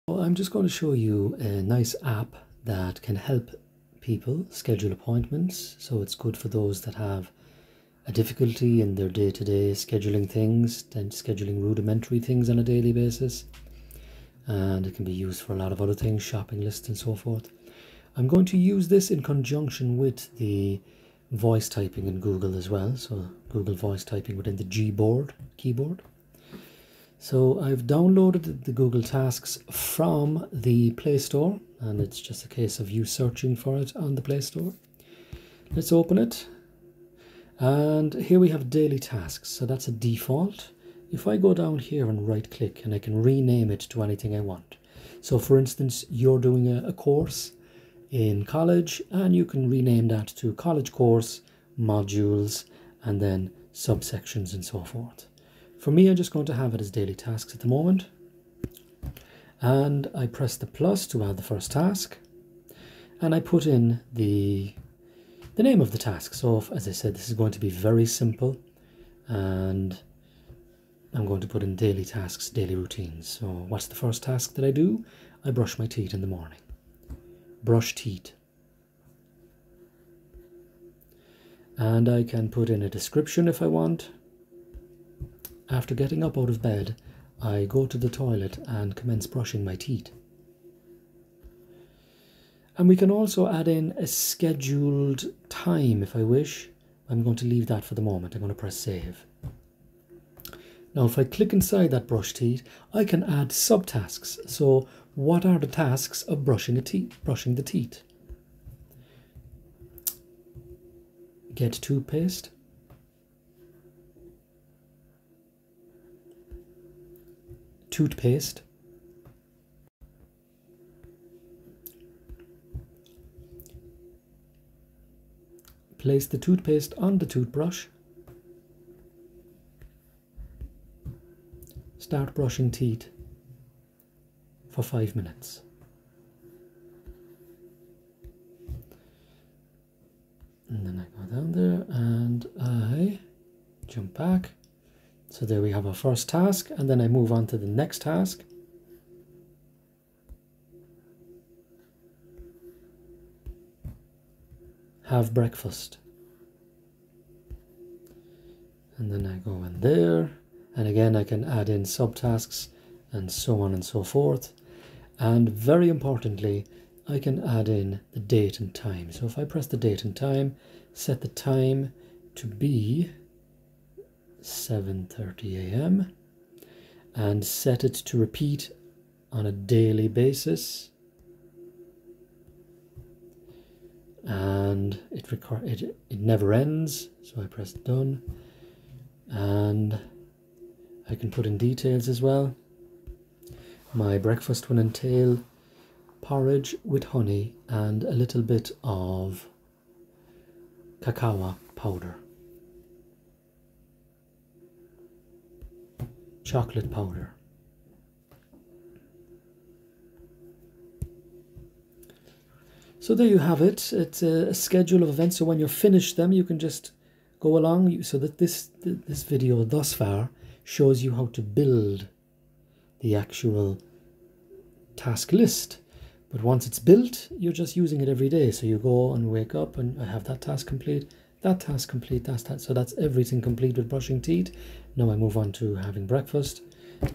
Well, I'm just going to show you a nice app that can help people schedule appointments. So it's good for those that have a difficulty in their day-to-day scheduling things, and scheduling rudimentary things on a daily basis. And it can be used for a lot of other things, shopping lists and so forth. I'm going to use this in conjunction with the voice typing in Google as well. So Google voice typing within the Gboard keyboard. So I've downloaded the Google Tasks from the Play Store, and it's just a case of you searching for it on the Play Store. Let's open it. And here we have daily tasks. So that's a default. If I go down here and right click, and I can rename it to anything I want. So for instance, you're doing a course in college, and you can rename that to college course, modules, and then subsections and so forth. For me, I'm just going to have it as daily tasks at the moment. And I press the plus to add the first task. And I put in the name of the task. So as I said, this is going to be very simple. And I'm going to put in daily tasks, daily routines. So what's the first task that I do? I brush my teeth in the morning. Brush teeth. And I can put in a description if I want. After getting up out of bed, I go to the toilet and commence brushing my teeth. And we can also add in a scheduled time if I wish. I'm going to leave that for the moment. I'm going to press save. Now if I click inside that brush teeth, I can add subtasks. So what are the tasks of brushing the teeth? Get toothpaste. Toothpaste. Place the toothpaste on the toothbrush. Start brushing teeth for 5 minutes. And then I go down there and I jump back. So there we have our first task, and then I move on to the next task. Have breakfast. And then I go in there, and again I can add in subtasks and so on and so forth. And very importantly, I can add in the date and time. So if I press the date and time, set the time to be 7:30 a.m. and set it to repeat on a daily basis, and it never ends. So I press done, and I can put in details as well. My breakfast will entail porridge with honey and a little bit of cacao powder. Chocolate powder. So there you have it. It's a schedule of events. So when you're finished them, you can just go along. So that this video thus far shows you how to build the actual task list. But once it's built, you're just using it every day. So you go and wake up and I have that task complete, that task complete, that. So that's everything complete with brushing teeth. Now I move on to having breakfast,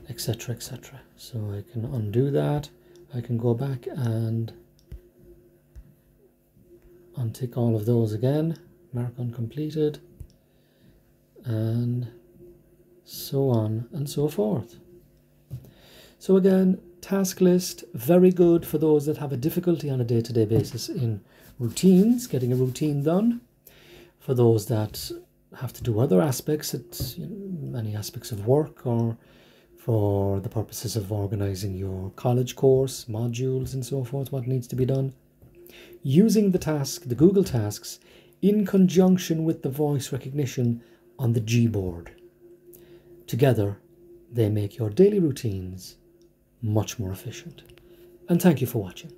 etc., etc. So I can undo that. I can go back and untick all of those again, mark uncompleted, and so on and so forth. So again, task list, very good for those that have a difficulty on a day-to-day basis in routines, getting a routine done. For those that have to do other aspects, many aspects of work, or for the purposes of organizing your college course, modules and so forth, what needs to be done. Using the Google Tasks in conjunction with the voice recognition on the Gboard. Together, they make your daily routines much more efficient. And thank you for watching.